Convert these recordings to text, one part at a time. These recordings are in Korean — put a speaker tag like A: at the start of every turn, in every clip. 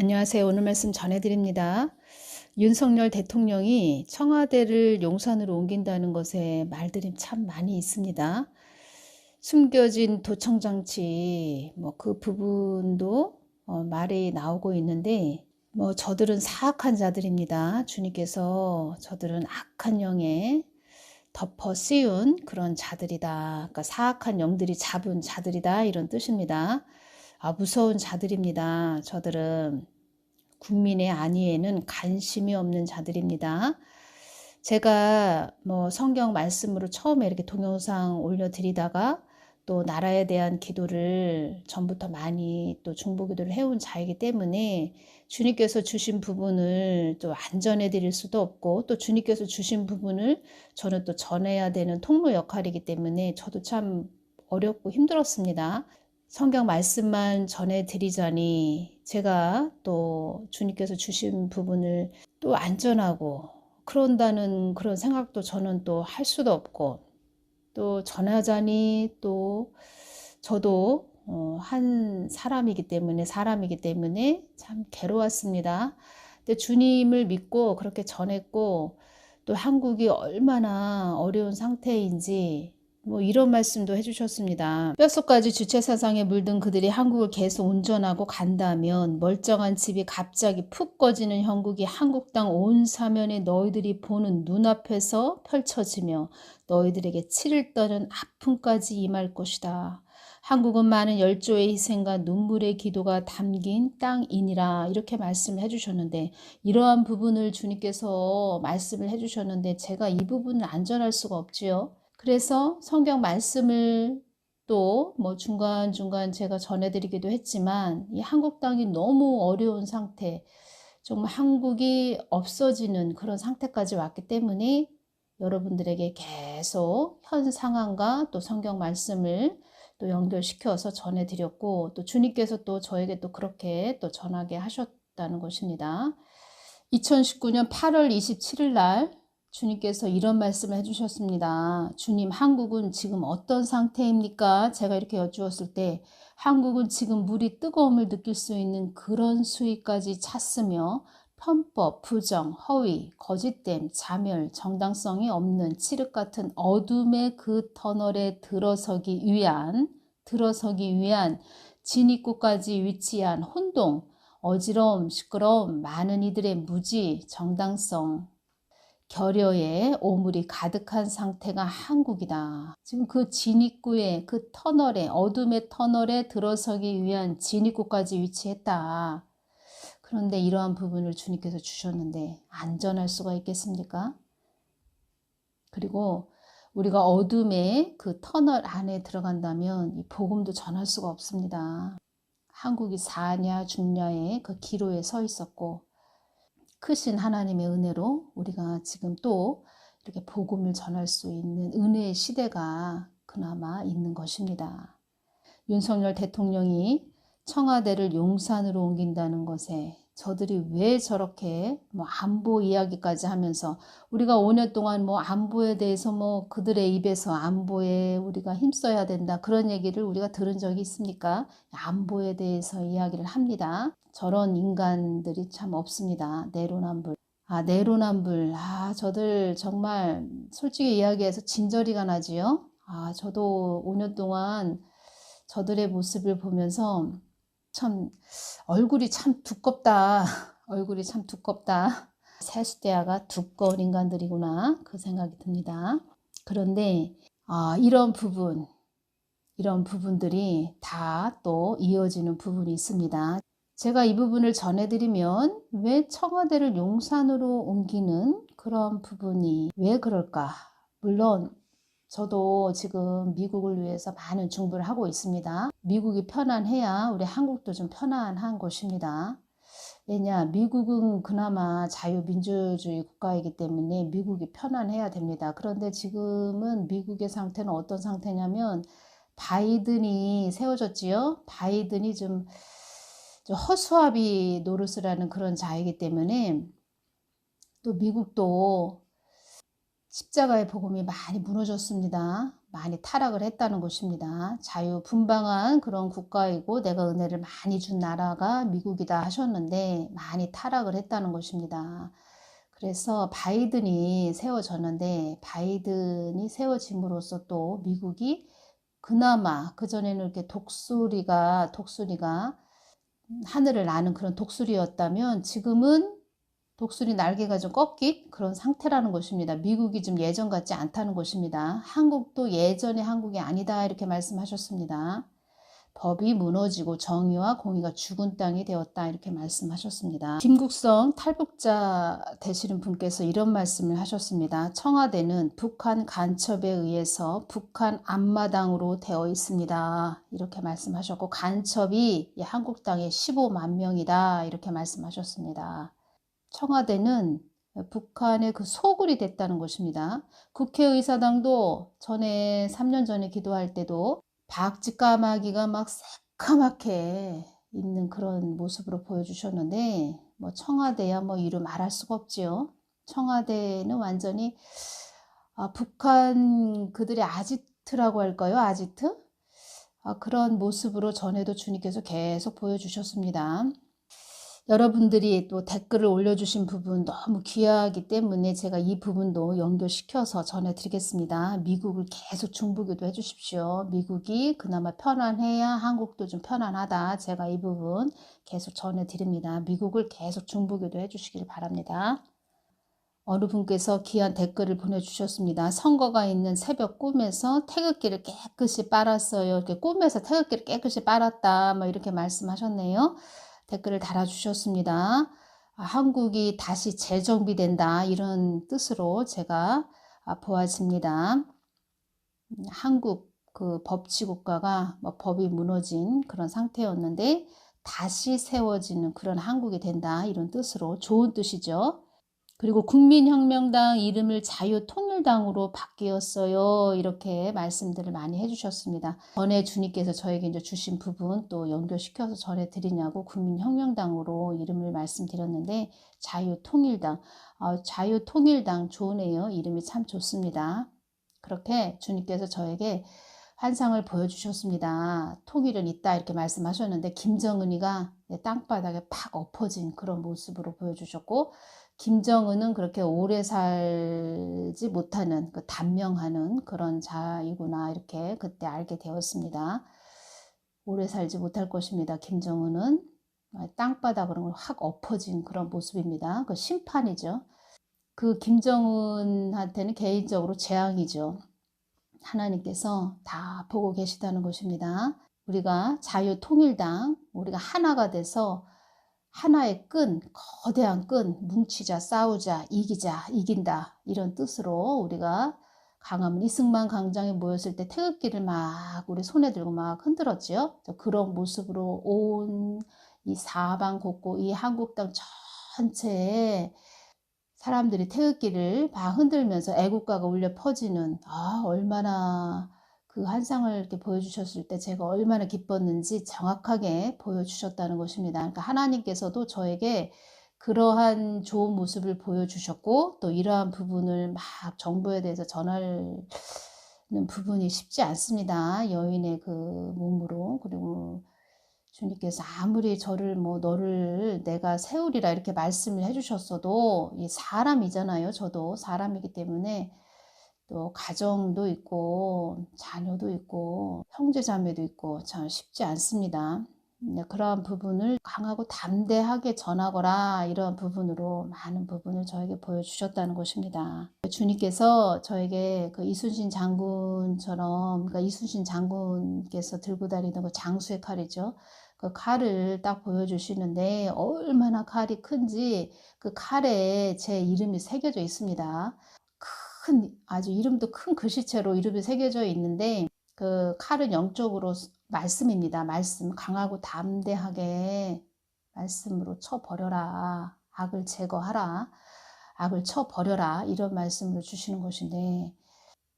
A: 안녕하세요. 오늘 말씀 전해드립니다. 윤석열 대통령이 청와대를 용산으로 옮긴다는 것에 말들이 참 많이 있습니다. 숨겨진 도청장치 그 부분도 말이 나오고 있는데 저들은 사악한 자들입니다. 주님께서 저들은 악한 영에 덮어 씌운 그런 자들이다. 그러니까 사악한 영들이 잡은 자들이다 이런 뜻입니다. 무서운 자들입니다. 저들은 국민의 안위에는 관심이 없는 자들입니다. 제가 성경 말씀으로 처음에 이렇게 동영상 올려드리다가 또 나라에 대한 기도를 전부터 많이 또 중보기도를 해온 자이기 때문에 주님께서 주신 부분을 또 안 전해드릴 수도 없고 또 주님께서 주신 부분을 저는 또 전해야 되는 통로 역할이기 때문에 저도 참 어렵고 힘들었습니다. 성경 말씀만 전해드리자니 제가 또 주님께서 주신 부분을 또 안 전하고 그런다는 그런 생각도 저는 또 할 수도 없고 또 전하자니 또 저도 한 사람이기 때문에 참 괴로웠습니다. 근데 주님을 믿고 그렇게 전했고 또 한국이 얼마나 어려운 상태인지 이런 말씀도 해주셨습니다. 뼛속까지 주체사상에 물든 그들이 한국을 계속 운전하고 간다면 멀쩡한 집이 갑자기 푹 꺼지는 형국이 한국당 온 사면에 너희들이 보는 눈앞에서 펼쳐지며 너희들에게 치를 떠는 아픔까지 임할 것이다. 한국은 많은 열조의 희생과 눈물의 기도가 담긴 땅이니라 이렇게 말씀을 해주셨는데 이러한 부분을 주님께서 말씀을 해주셨는데 제가 이 부분을 안 전할 수가 없지요. 그래서 성경 말씀을 또 중간중간 제가 전해드리기도 했지만 이 한국 땅이 너무 어려운 상태, 정말 한국이 없어지는 그런 상태까지 왔기 때문에 여러분들에게 계속 현 상황과 또 성경 말씀을 또 연결시켜서 전해드렸고 또 주님께서 또 저에게 또 그렇게 또 전하게 하셨다는 것입니다. 2019년 8월 27일 날 주님께서 이런 말씀을 해주셨습니다. 주님, 한국은 지금 어떤 상태입니까? 제가 이렇게 여쭈었을 때 한국은 지금 물이 뜨거움을 느낄 수 있는 그런 수위까지 찼으며 편법, 부정, 허위, 거짓됨, 자멸, 정당성이 없는 칠흑 같은 어둠의 그 터널에 들어서기 위한 진입구까지 위치한 혼동, 어지러움, 시끄러움, 많은 이들의 무지, 정당성, 결여에 오물이 가득한 상태가 한국이다. 지금 그 진입구에 그 터널에 어둠의 터널에 들어서기 위한 진입구까지 위치했다. 그런데 이러한 부분을 주님께서 주셨는데 안전할 수가 있겠습니까? 그리고 우리가 어둠의 그 터널 안에 들어간다면 이 복음도 전할 수가 없습니다. 한국이 사냐 죽냐의 그 기로에 서 있었고 크신 하나님의 은혜로 우리가 지금 또 이렇게 복음을 전할 수 있는 은혜의 시대가 그나마 있는 것입니다. 윤석열 대통령이 청와대를 용산으로 옮긴다는 것에 저들이 왜 저렇게 안보 이야기까지 하면서 우리가 5년 동안 안보에 대해서 그들의 입에서 안보에 우리가 힘써야 된다 그런 얘기를 우리가 들은 적이 있습니까? 안보에 대해서 이야기를 합니다. 저런 인간들이 참 없습니다. 내로남불. 내로남불. 저들 정말 솔직히 이야기해서 진저리가 나지요. 저도 5년 동안 저들의 모습을 보면서 참 얼굴이 참 두껍다. 얼굴이 참 두껍다. 세수대야가 두꺼운 인간들이구나. 그 생각이 듭니다. 그런데 이런 부분들이 다 또 이어지는 부분이 있습니다. 제가 이 부분을 전해드리면 왜 청와대를 용산으로 옮기는 그런 부분이 왜 그럴까? 물론 저도 지금 미국을 위해서 많은 중보를 하고 있습니다. 미국이 편안해야 우리 한국도 좀 편안한 것입니다. 왜냐, 미국은 그나마 자유민주주의 국가이기 때문에 미국이 편안해야 됩니다. 그런데 지금은 미국의 상태는 어떤 상태냐면 바이든이 세워졌지요. 바이든이 좀 허수아비 노릇을 하는 그런 자이기 때문에 또 미국도 십자가의 복음이 많이 무너졌습니다. 많이 타락을 했다는 것입니다. 자유분방한 그런 국가이고 내가 은혜를 많이 준 나라가 미국이다 하셨는데 많이 타락을 했다는 것입니다. 그래서 바이든이 세워졌는데 바이든이 세워짐으로써 또 미국이 그나마 그전에는 이렇게 독수리가 하늘을 나는 그런 독수리였다면 지금은 독수리 날개가 좀 꺾인 그런 상태라는 것입니다. 미국이 좀 예전 같지 않다는 것입니다. 한국도 예전의 한국이 아니다 이렇게 말씀하셨습니다. 법이 무너지고 정의와 공의가 죽은 땅이 되었다 이렇게 말씀하셨습니다. 김국성 탈북자 되시는 분께서 이런 말씀을 하셨습니다. 청와대는 북한 간첩에 의해서 북한 앞마당으로 되어 있습니다. 이렇게 말씀하셨고 간첩이 한국 땅에 15만 명이다 이렇게 말씀하셨습니다. 청와대는 북한의 그 소굴이 됐다는 것입니다. 국회의사당도 전에 3년 전에 기도할 때도 박쥐 까마귀가 막 새까맣게 있는 그런 모습으로 보여주셨는데 뭐 청와대야 뭐 이루 말할 수가 없지요. 청와대는 완전히 북한 그들의 아지트라고 할까요? 아지트? 그런 모습으로 전에도 주님께서 계속 보여주셨습니다. 여러분들이 또 댓글을 올려주신 부분 너무 귀하기 때문에 제가 이 부분도 연결시켜서 전해드리겠습니다. 미국을 계속 중보기도 해주십시오. 미국이 그나마 편안해야 한국도 좀 편안하다. 제가 이 부분 계속 전해드립니다. 미국을 계속 중보기도 해주시길 바랍니다. 어느 분께서 귀한 댓글을 보내주셨습니다. 선거가 있는 새벽 꿈에서 태극기를 깨끗이 빨았어요. 이렇게 꿈에서 태극기를 깨끗이 빨았다. 뭐 이렇게 말씀하셨네요. 댓글을 달아주셨습니다. 한국이 다시 재정비된다 이런 뜻으로 제가 보아집니다. 한국 그 법치국가가 뭐 법이 무너진 그런 상태였는데 다시 세워지는 그런 한국이 된다 이런 뜻으로 좋은 뜻이죠. 그리고 국민혁명당 이름을 자유통일당으로 바뀌었어요. 이렇게 말씀들을 많이 해주셨습니다. 전에 주님께서 저에게 이제 주신 부분 또 연결시켜서 전해드리냐고 국민혁명당으로 이름을 말씀드렸는데 자유통일당, 자유통일당 좋으네요. 이름이 참 좋습니다. 그렇게 주님께서 저에게 환상을 보여주셨습니다. 통일은 있다 이렇게 말씀하셨는데 김정은이가 땅바닥에 팍 엎어진 그런 모습으로 보여주셨고 김정은은 그렇게 오래 살지 못하는 그 단명하는 그런 자이구나 이렇게 그때 알게 되었습니다. 오래 살지 못할 것입니다. 김정은은 땅바닥으로 확 엎어진 그런 모습입니다. 그 심판이죠. 그 김정은한테는 개인적으로 재앙이죠. 하나님께서 다 보고 계시다는 것입니다. 우리가 자유통일당, 우리가 하나가 돼서 하나의 끈, 거대한 끈, 뭉치자, 싸우자, 이기자, 이긴다 이런 뜻으로 우리가 강화문 이승만 광장에 모였을 때 태극기를 막 우리 손에 들고 막 흔들었지요. 그런 모습으로 온 이 사방 곳곳 이 한국 땅 전체에 사람들이 태극기를 막 흔들면서 애국가가 울려 퍼지는 얼마나 그 환상을 이렇게 보여주셨을 때 제가 얼마나 기뻤는지 정확하게 보여주셨다는 것입니다. 그러니까 하나님께서도 저에게 그러한 좋은 모습을 보여주셨고 또 이러한 부분을 막 정부에 대해서 전하는 부분이 쉽지 않습니다. 여인의 그 몸으로. 그리고 주님께서 아무리 저를 뭐 너를 내가 세우리라 이렇게 말씀을 해주셨어도 이 사람이잖아요. 저도 사람이기 때문에 또 가정도 있고 자녀도 있고 형제자매도 있고 참 쉽지 않습니다. 그러한 부분을 강하고 담대하게 전하거라 이런 부분으로 많은 부분을 저에게 보여주셨다는 것입니다. 주님께서 저에게 그 이순신 장군처럼 그러니까 이순신 장군께서 들고 다니던 그 장수의 칼이죠. 그 칼을 딱 보여주시는데 얼마나 칼이 큰지 그 칼에 제 이름이 새겨져 있습니다. 아주 이름도 큰 글씨체로 이름이 새겨져 있는데 그 칼은 영적으로 말씀입니다. 말씀 강하고 담대하게 말씀으로 쳐버려라. 악을 제거하라. 악을 쳐버려라. 이런 말씀을 주시는 것인데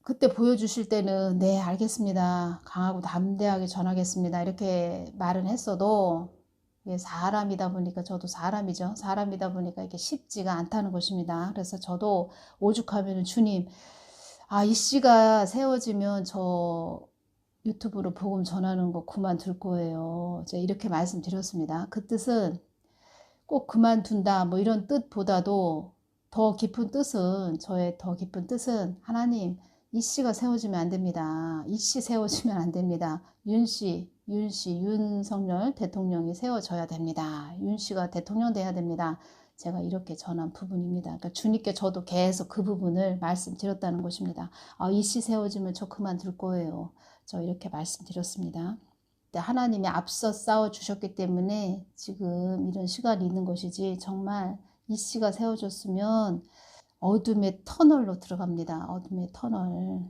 A: 그때 보여주실 때는 네 알겠습니다. 강하고 담대하게 전하겠습니다. 이렇게 말은 했어도 사람이다 보니까 저도 사람이죠. 사람이다 보니까 이게 쉽지가 않다는 것입니다. 그래서 저도 오죽하면 주님 이 씨가 세워지면 저 유튜브로 복음 전하는 거 그만둘 거예요. 제가 이렇게 말씀드렸습니다. 그 뜻은 꼭 그만둔다 뭐 이런 뜻보다도 더 깊은 뜻은, 저의 더 깊은 뜻은, 하나님 이 씨가 세워지면 안 됩니다. 이 씨 세워지면 안 됩니다. 윤 씨, 윤석열 대통령이 세워져야 됩니다. 윤 씨가 대통령 돼야 됩니다. 제가 이렇게 전한 부분입니다. 그러니까 주님께 저도 계속 그 부분을 말씀드렸다는 것입니다. 이 씨 세워지면 저 그만둘 거예요. 저 이렇게 말씀드렸습니다. 하나님이 앞서 싸워 주셨기 때문에 지금 이런 시간이 있는 것이지, 정말 이 씨가 세워졌으면 어둠의 터널로 들어갑니다. 어둠의 터널.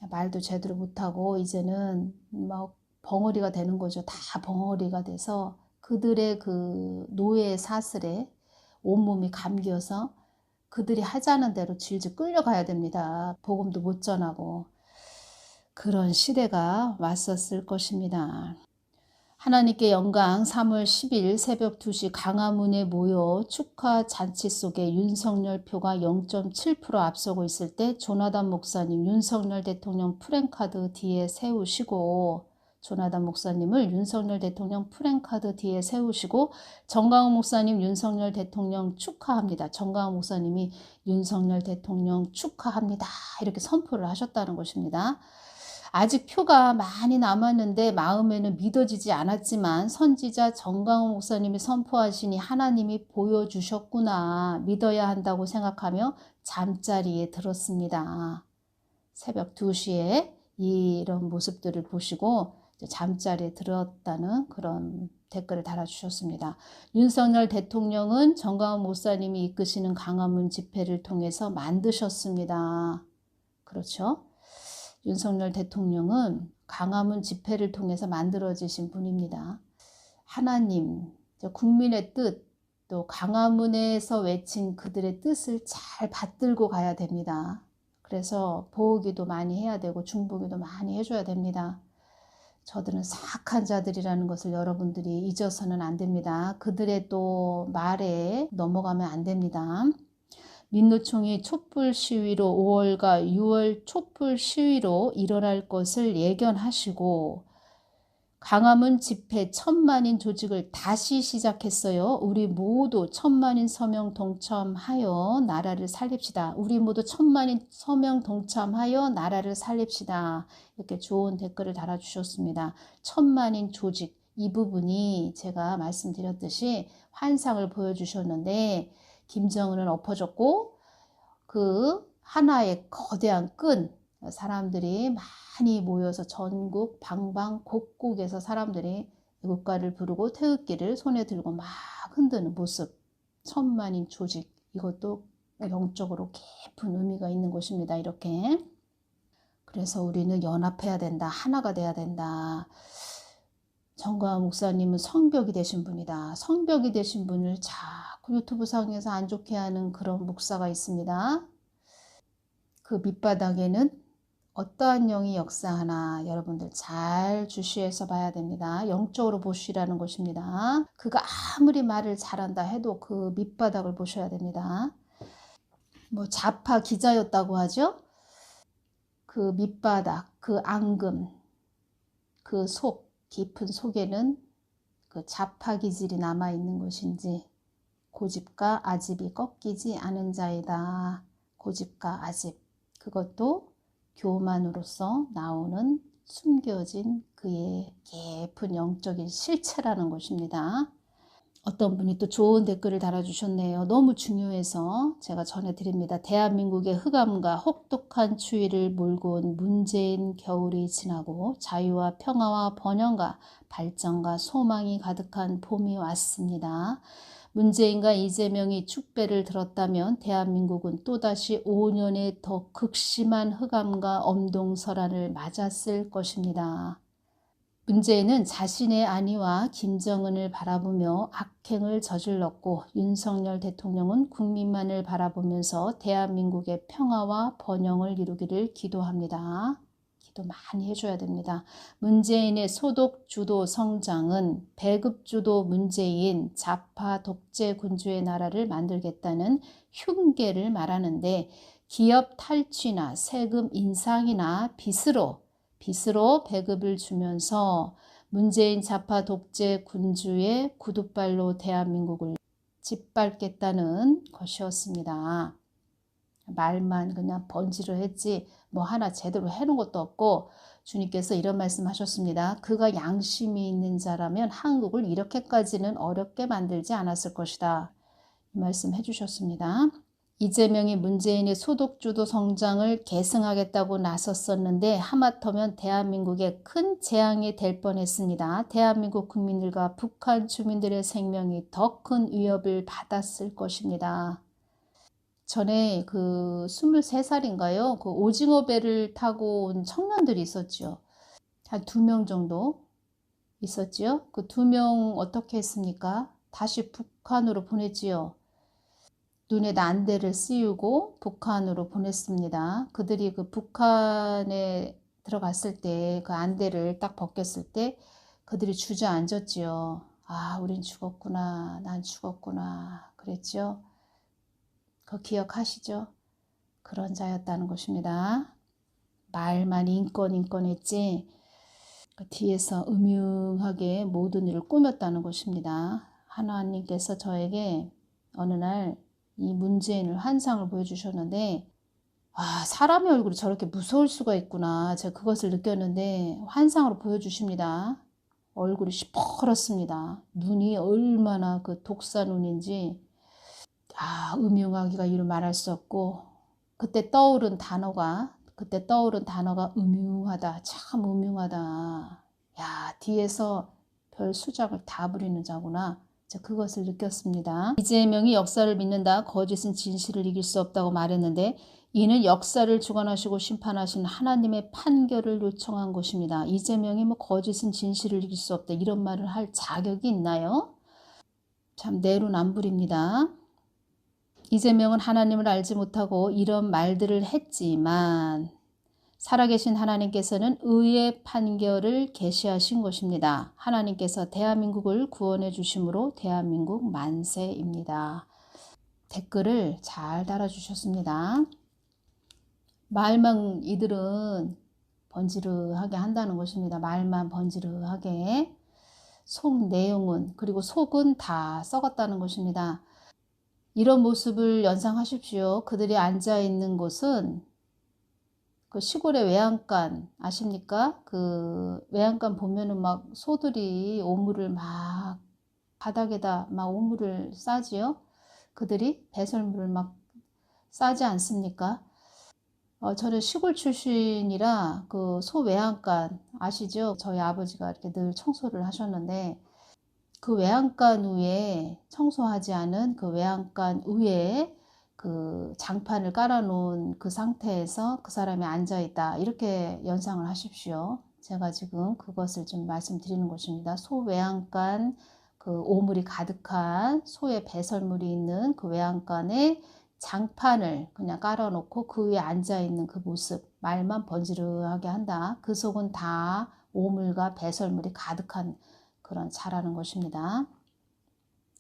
A: 말도 제대로 못하고 이제는 막 벙어리가 되는 거죠. 다 벙어리가 돼서 그들의 그 노예 사슬에 온몸이 감겨서 그들이 하자는 대로 질질 끌려가야 됩니다. 복음도 못 전하고. 그런 시대가 왔었을 것입니다. 하나님께 영광. 3월 10일 새벽 2시 강화문에 모여 축하 잔치 속에 윤석열 표가 0.7% 앞서고 있을 때 조나단 목사님 윤석열 대통령 프랭카드 뒤에 세우시고, 조나단 목사님을 윤석열 대통령 프랭카드 뒤에 세우시고, 정강훈 목사님 윤석열 대통령 축하합니다. 정강훈 목사님이 윤석열 대통령 축하합니다. 이렇게 선포를 하셨다는 것입니다. 아직 표가 많이 남았는데 마음에는 믿어지지 않았지만 선지자 정강훈 목사님이 선포하시니 하나님이 보여주셨구나, 믿어야 한다고 생각하며 잠자리에 들었습니다. 새벽 2시에 이런 모습들을 보시고 잠자리에 들었다는 그런 댓글을 달아주셨습니다. 윤석열 대통령은 정강훈 목사님이 이끄시는 강화문 집회를 통해서 만드셨습니다. 그렇죠? 윤석열 대통령은 강화문 집회를 통해서 만들어지신 분입니다. 하나님, 국민의 뜻, 또 강화문에서 외친 그들의 뜻을 잘 받들고 가야 됩니다. 그래서 보호기도 많이 해야 되고 중보기도 많이 해줘야 됩니다. 저들은 사악한 자들이라는 것을 여러분들이 잊어서는 안 됩니다. 그들의 또 말에 넘어가면 안 됩니다. 민노총이 촛불 시위로 5월과 6월 촛불 시위로 일어날 것을 예견하시고 강화문 집회 1,000만인 조직을 다시 시작했어요. 우리 모두 1,000만인 서명 동참하여 나라를 살립시다. 우리 모두 1,000만인 서명 동참하여 나라를 살립시다. 이렇게 좋은 댓글을 달아주셨습니다. 1,000만인 조직, 이 부분이 제가 말씀드렸듯이 환상을 보여주셨는데, 김정은은 엎어졌고 그 하나의 거대한 끈, 사람들이 많이 모여서 전국 방방곡곡에서 사람들이 국가를 부르고 태극기를 손에 들고 막 흔드는 모습, 1,000만인 조직, 이것도 영적으로 깊은 의미가 있는 것입니다. 이렇게. 그래서 우리는 연합해야 된다. 하나가 돼야 된다. 정광훈 목사님은 성벽이 되신 분이다. 성벽이 되신 분을 자꾸 유튜브 상에서 안 좋게 하는 그런 목사가 있습니다. 그 밑바닥에는 어떠한 영이 역사하나 여러분들 잘 주시해서 봐야 됩니다. 영적으로 보시라는 것입니다. 그가 아무리 말을 잘한다 해도 그 밑바닥을 보셔야 됩니다. 뭐 좌파 기자였다고 하죠. 그 밑바닥, 그 앙금, 그 속, 깊은 속에는 그 자파 기질이 남아있는 것인지, 고집과 아집이 꺾이지 않은 자이다. 고집과 아집, 그것도 교만으로서 나오는 숨겨진 그의 깊은 영적인 실체라는 것입니다. 어떤 분이 또 좋은 댓글을 달아주셨네요. 너무 중요해서 제가 전해드립니다. 대한민국의 흑암과 혹독한 추위를 몰고 온 문재인 겨울이 지나고 자유와 평화와 번영과 발전과 소망이 가득한 봄이 왔습니다. 문재인과 이재명이 축배를 들었다면 대한민국은 또다시 5년의 더 극심한 흑암과 엄동설한을 맞았을 것입니다. 문재인은 자신의 안위와 김정은을 바라보며 악행을 저질렀고, 윤석열 대통령은 국민만을 바라보면서 대한민국의 평화와 번영을 이루기를 기도합니다. 기도 많이 해줘야 됩니다. 문재인의 소독 주도 성장은 배급 주도 문재인 좌파 독재 군주의 나라를 만들겠다는 흉계를 말하는데, 기업 탈취나 세금 인상이나 빚으로 배급을 주면서 문재인 좌파 독재 군주의 구두발로 대한민국을 짓밟겠다는 것이었습니다. 말만 그냥 번지르 했지 뭐 하나 제대로 해놓은 것도 없고, 주님께서 이런 말씀하셨습니다. 그가 양심이 있는 자라면 한국을 이렇게까지는 어렵게 만들지 않았을 것이다. 이 말씀 해주셨습니다. 이재명이 문재인의 소득주도 성장을 계승하겠다고 나섰었는데 하마터면 대한민국에 큰 재앙이 될 뻔했습니다. 대한민국 국민들과 북한 주민들의 생명이 더 큰 위협을 받았을 것입니다. 전에 그 23살인가요? 그 오징어 배를 타고 온 청년들이 있었죠. 한 2명 정도 있었지요. 그 2명 어떻게 했습니까? 다시 북한으로 보냈지요. 눈에 난대를 씌우고 북한으로 보냈습니다. 그들이 그 북한에 들어갔을 때 그 안대를 딱 벗겼을 때 그들이 주저앉았지요. 아, 우린 죽었구나. 난 죽었구나. 그랬죠. 그거 기억하시죠? 그런 자였다는 것입니다. 말만 인권 했지 그 뒤에서 음흉하게 모든 일을 꾸몄다는 것입니다. 하나님께서 저에게 어느 날 이 문재인을 환상을 보여주셨는데, 아, 사람의 얼굴이 저렇게 무서울 수가 있구나. 제가 그것을 느꼈는데 환상으로 보여주십니다. 얼굴이 시퍼렇습니다. 눈이 얼마나 그 독사 눈인지 음흉하기가 이루 말할 수 없고, 그때 떠오른 단어가 음흉하다. 참 음흉하다. 야, 뒤에서 별 수작을 다 부리는 자구나. 그것을 느꼈습니다. 이재명이 역사를 믿는다. 거짓은 진실을 이길 수 없다고 말했는데, 이는 역사를 주관하시고 심판하신 하나님의 판결을 요청한 것입니다. 이재명이 뭐 거짓은 진실을 이길 수 없다 이런 말을 할 자격이 있나요? 참 내로남불입니다. 이재명은 하나님을 알지 못하고 이런 말들을 했지만 살아계신 하나님께서는 의의 판결을 계시하신 것입니다. 하나님께서 대한민국을 구원해 주심으로 대한민국 만세입니다. 댓글을 잘 달아주셨습니다. 말만 이들은 번지르하게 한다는 것입니다. 말만 번지르하게. 속 내용은, 그리고 속은 다 썩었다는 것입니다. 이런 모습을 연상하십시오. 그들이 앉아있는 곳은 그 시골의 외양간 아십니까? 그 외양간 보면은 막 소들이 오물을 막 바닥에다 막 오물을 싸지요. 그들이 배설물을 막 싸지 않습니까? 저는 시골 출신이라 그 소 외양간 아시죠? 저희 아버지가 이렇게 늘 청소를 하셨는데, 그 외양간 위에 청소하지 않은 그 외양간 위에 그 장판을 깔아놓은 그 상태에서 그 사람이 앉아있다. 이렇게 연상을 하십시오. 제가 지금 그것을 좀 말씀드리는 것입니다. 소 외양간 그 오물이 가득한 소의 배설물이 있는 그 외양간에 장판을 그냥 깔아놓고 그 위에 앉아있는 그 모습, 말만 번지르하게 한다. 그 속은 다 오물과 배설물이 가득한 그런 자라는 것입니다.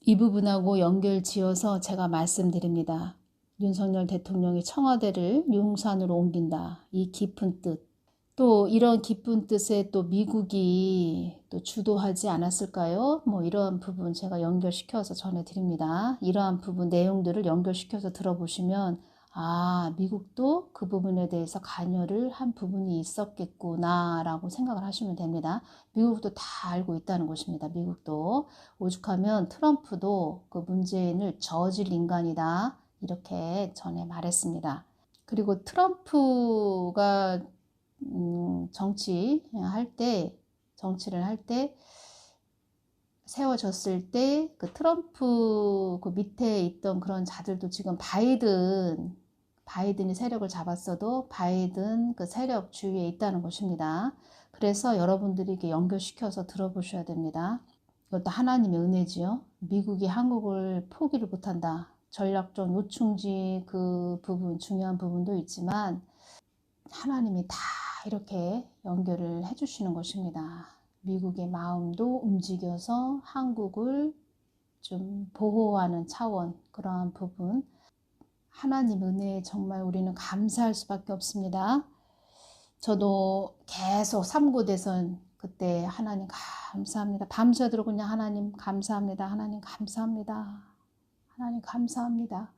A: 이 부분하고 연결 지어서 제가 말씀드립니다. 윤석열 대통령이 청와대를 용산으로 옮긴다. 이 깊은 뜻. 또 이런 깊은 뜻에 또 미국이 또 주도하지 않았을까요? 뭐 이러한 부분 제가 연결시켜서 전해드립니다. 이러한 부분 내용들을 연결시켜서 들어보시면 미국도 그 부분에 대해서 관여를 한 부분이 있었겠구나 라고 생각을 하시면 됩니다. 미국도 다 알고 있다는 것입니다. 미국도. 오죽하면 트럼프도 그 문재인을 저질 인간이다 이렇게 전에 말했습니다. 그리고 트럼프가 정치를 할 때 세워졌을 때 그 트럼프 그 밑에 있던 그런 자들도 지금 바이든이 세력을 잡았어도 바이든 그 세력 주위에 있다는 것입니다. 그래서 여러분들이 이렇게 연결시켜서 들어보셔야 됩니다. 이것도 하나님의 은혜지요. 미국이 한국을 포기를 못한다. 전략적 요충지 그 부분, 중요한 부분도 있지만 하나님이 다 이렇게 연결을 해주시는 것입니다. 미국의 마음도 움직여서 한국을 좀 보호하는 차원, 그러한 부분, 하나님 은혜에 정말 우리는 감사할 수밖에 없습니다. 저도 계속 삼고대선 그때 하나님 감사합니다. 밤새도록 그냥 하나님 감사합니다. 하나님 감사합니다. 하나님 감사합니다.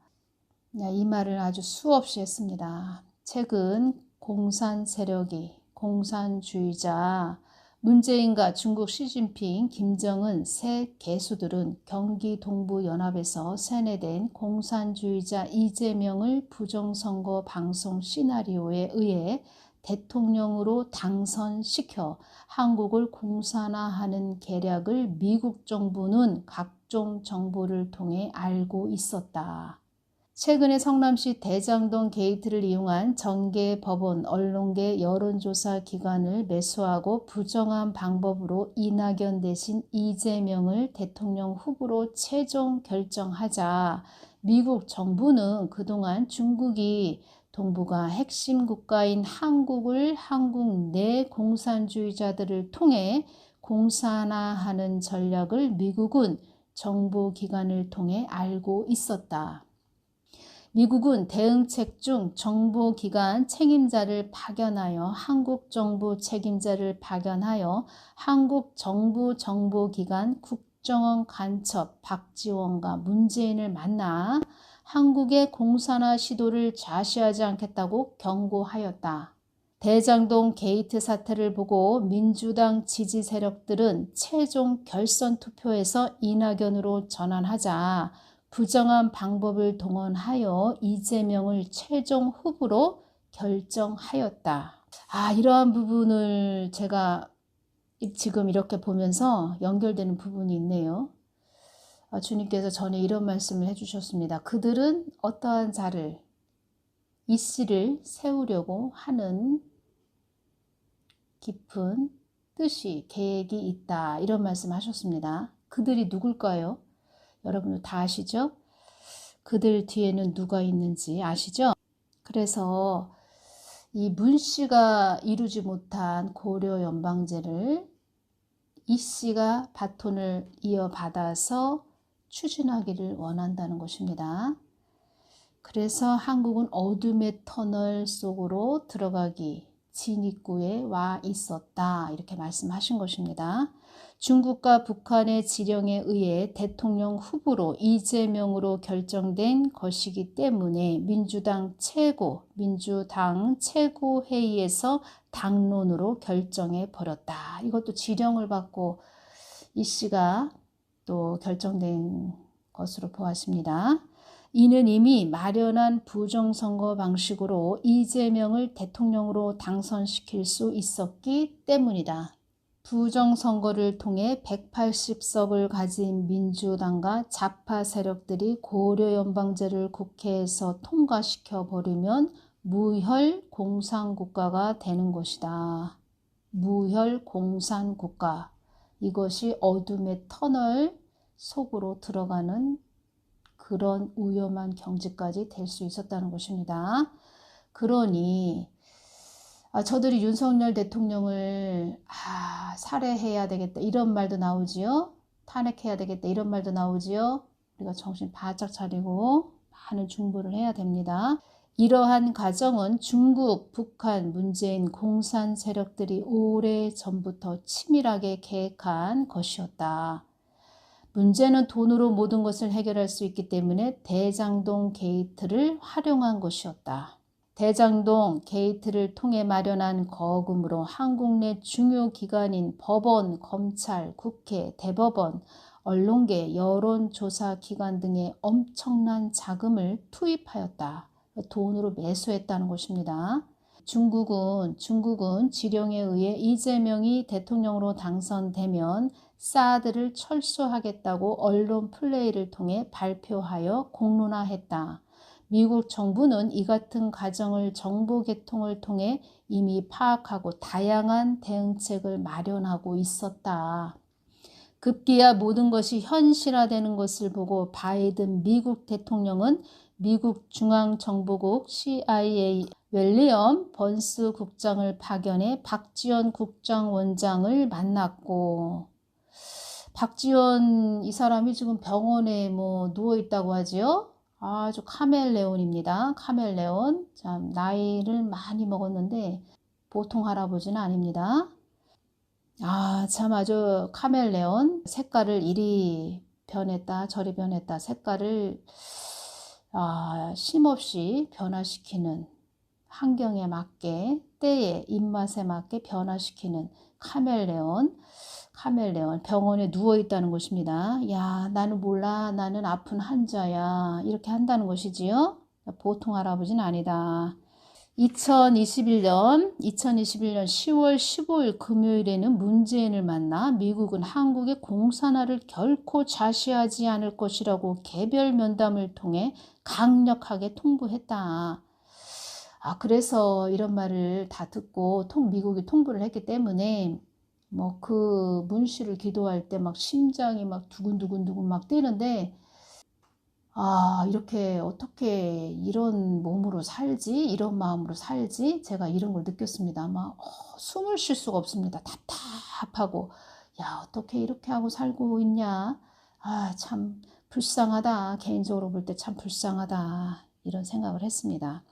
A: 이 말을 아주 수없이 했습니다. 최근 공산 세력이 공산주의자 문재인과 중국 시진핑, 김정은 세 개수들은 경기 동부연합에서 세뇌된 공산주의자 이재명을 부정선거 방송 시나리오에 의해 대통령으로 당선시켜 한국을 공산화하는 계략을 미국 정부는 각종 정보를 통해 알고 있었다. 최근에 성남시 대장동 게이트를 이용한 정계, 법원, 언론계 여론조사 기관을 매수하고 부정한 방법으로 이낙연 대신 이재명을 대통령 후보로 최종 결정하자 미국 정부는 그동안 중국이 동북아 핵심 국가인 한국을 한국 내 공산주의자들을 통해 공산화하는 전략을 미국은 정보기관을 통해 알고 있었다. 미국은 대응책 중 정보기관 책임자를 파견하여 한국 정부 책임자를 파견하여 한국 정부 정보기관 국정원 간첩 박지원과 문재인을 만나 한국의 공산화 시도를 좌시하지 않겠다고 경고하였다. 대장동 게이트 사태를 보고 민주당 지지 세력들은 최종 결선 투표에서 이낙연으로 전환하자 부정한 방법을 동원하여 이재명을 최종 후보로 결정하였다. 이러한 부분을 제가 지금 이렇게 보면서 연결되는 부분이 있네요. 주님께서 전에 이런 말씀을 해주셨습니다. 그들은 어떠한 자를 이 씨를 세우려고 하는 깊은 뜻이 계획이 있다. 이런 말씀 하셨습니다. 그들이 누굴까요? 여러분들 다 아시죠? 그들 뒤에는 누가 있는지 아시죠? 그래서 이 문 씨가 이루지 못한 고려 연방제를 이 씨가 바톤을 이어받아서 추진하기를 원한다는 것입니다. 그래서 한국은 어둠의 터널 속으로 들어가기 진입구에 와 있었다. 이렇게 말씀하신 것입니다. 중국과 북한의 지령에 의해 대통령 후보로 이재명으로 결정된 것이기 때문에 민주당 최고회의에서 당론으로 결정해 버렸다. 이것도 지령을 받고 이 씨가 또 결정된 것으로 보았습니다. 이는 이미 마련한 부정선거 방식으로 이재명을 대통령으로 당선시킬 수 있었기 때문이다. 부정선거를 통해 180석을 가진 민주당과 좌파 세력들이 고려연방제를 국회에서 통과시켜 버리면 무혈공산국가가 되는 것이다. 무혈공산국가. 이것이 어둠의 터널 속으로 들어가는 그런 위험한 경지까지 될 수 있었다는 것입니다. 그러니 저들이 윤석열 대통령을 살해해야 되겠다 이런 말도 나오지요. 탄핵해야 되겠다 이런 말도 나오지요. 우리가 정신 바짝 차리고 많은 중보를 해야 됩니다. 이러한 과정은 중국, 북한, 문재인 공산 세력들이 오래전부터 치밀하게 계획한 것이었다. 문제는 돈으로 모든 것을 해결할 수 있기 때문에 대장동 게이트를 활용한 것이었다. 대장동 게이트를 통해 마련한 거금으로 한국 내 중요 기관인 법원, 검찰, 국회, 대법원, 언론계, 여론조사 기관 등의 엄청난 자금을 투입하였다. 돈으로 매수했다는 것입니다. 중국은 지령에 의해 이재명이 대통령으로 당선되면 사드를 철수하겠다고 언론 플레이를 통해 발표하여 공론화했다. 미국 정부는 이 같은 과정을 정보 개통을 통해 이미 파악하고 다양한 대응책을 마련하고 있었다. 급기야 모든 것이 현실화되는 것을 보고 바이든 미국 대통령은 미국 중앙정보국 CIA 윌리엄 번스 국장을 파견해 박지원 국정원장을 만났고, 박지원 이 사람이 지금 병원에 누워 있다고 하지요. 아주 카멜레온입니다. 카멜레온. 참 나이를 많이 먹었는데 보통 할아버지는 아닙니다. 아, 참 아주 카멜레온. 색깔을 이리 변했다 저리 변했다 색깔을 쉼없이 변화시키는, 환경에 맞게 때에 입맛에 맞게 변화시키는 카멜레온. 카멜레온 병원에 누워 있다는 것입니다. 야, 나는 몰라, 나는 아픈 환자야, 이렇게 한다는 것이지요. 보통 할아버지는 아니다. 2021년 10월 15일 금요일에는 문재인을 만나 미국은 한국의 공산화를 결코 좌시하지 않을 것이라고 개별 면담을 통해 강력하게 통보했다. 그래서 이런 말을 다 듣고 미국이 통보를 했기 때문에 뭐 그 문씨를 기도할 때 막 심장이 막 두근두근두근 막 뛰는데, 이렇게 어떻게 이런 몸으로 살지? 이런 마음으로 살지? 제가 이런 걸 느꼈습니다. 막 숨을 쉴 수가 없습니다. 답답하고, 야, 어떻게 이렇게 하고 살고 있냐? 참 불쌍하다. 개인적으로 볼 때 참 불쌍하다. 이런 생각을 했습니다.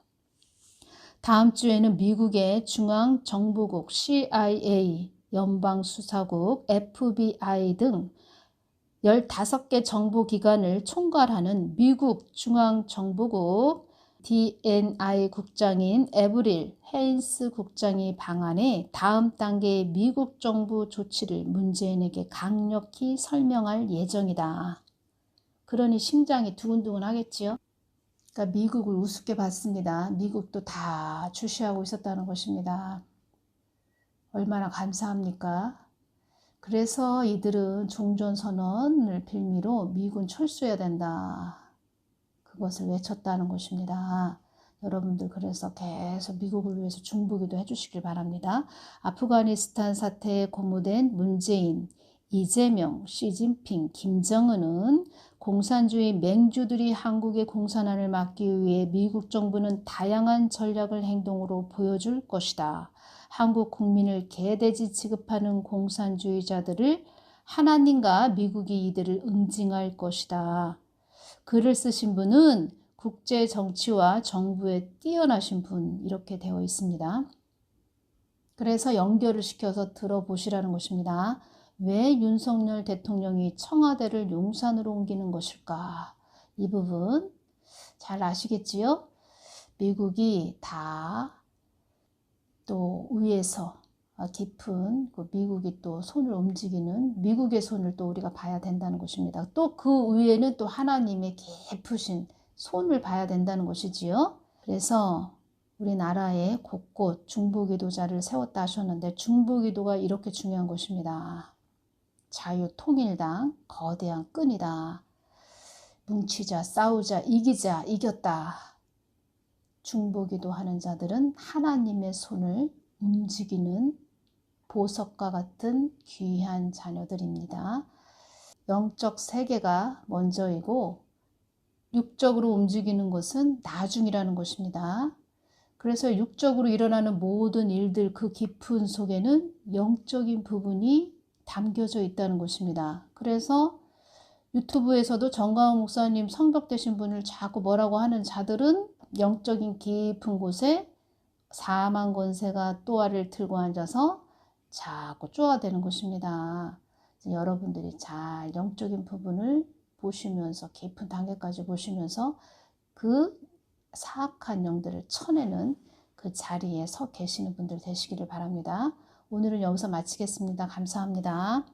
A: 다음 주에는 미국의 중앙정보국 CIA, 연방수사국, FBI 등 15개 정보기관을 총괄하는 미국 중앙정보국 DNI 국장인 에브릴 헤인스 국장이 방한해 다음 단계의 미국 정부 조치를 문재인에게 강력히 설명할 예정이다. 그러니 심장이 두근두근 하겠지요. 그러니까 미국을 우습게 봤습니다. 미국도 다 주시하고 있었다는 것입니다. 얼마나 감사합니까? 그래서 이들은 종전선언을 빌미로 미군 철수해야 된다. 그것을 외쳤다는 것입니다. 여러분들 그래서 계속 미국을 위해서 중보기도 해주시길 바랍니다. 아프가니스탄 사태에 고무된 문재인, 이재명, 시진핑, 김정은은 공산주의 맹주들이 한국의 공산화를 막기 위해 미국 정부는 다양한 전략을 행동으로 보여줄 것이다. 한국 국민을 개돼지 취급하는 공산주의자들을 하나님과 미국이 이들을 응징할 것이다. 글을 쓰신 분은 국제 정치와 정부에 뛰어나신 분, 이렇게 되어 있습니다. 그래서 연결을 시켜서 들어보시라는 것입니다. 왜 윤석열 대통령이 청와대를 용산으로 옮기는 것일까? 이 부분 잘 아시겠지요? 미국이 다 또 위에서 깊은 미국이 또 손을 움직이는 미국의 손을 또 우리가 봐야 된다는 것입니다. 또 그 위에는 또 하나님의 깊으신 손을 봐야 된다는 것이지요. 그래서 우리나라에 곳곳 중보기도자를 세웠다 하셨는데 중보기도가 이렇게 중요한 것입니다. 자유통일당 거대한 끈이다. 뭉치자, 싸우자, 이기자, 이겼다. 중보기도 하는 자들은 하나님의 손을 움직이는 보석과 같은 귀한 자녀들입니다. 영적 세계가 먼저이고 육적으로 움직이는 것은 나중이라는 것입니다. 그래서 육적으로 일어나는 모든 일들 그 깊은 속에는 영적인 부분이 담겨져 있다는 것입니다. 그래서 유튜브에서도 정광훈 목사님 성벽되신 분을 자꾸 뭐라고 하는 자들은 영적인 깊은 곳에 사망 권세가 또아를 들고 앉아서 자꾸 쪼아대는 것입니다. 여러분들이 잘 영적인 부분을 보시면서 깊은 단계까지 보시면서 그 사악한 영들을 쳐내는 그 자리에 서 계시는 분들 되시기를 바랍니다. 오늘은 여기서 마치겠습니다. 감사합니다.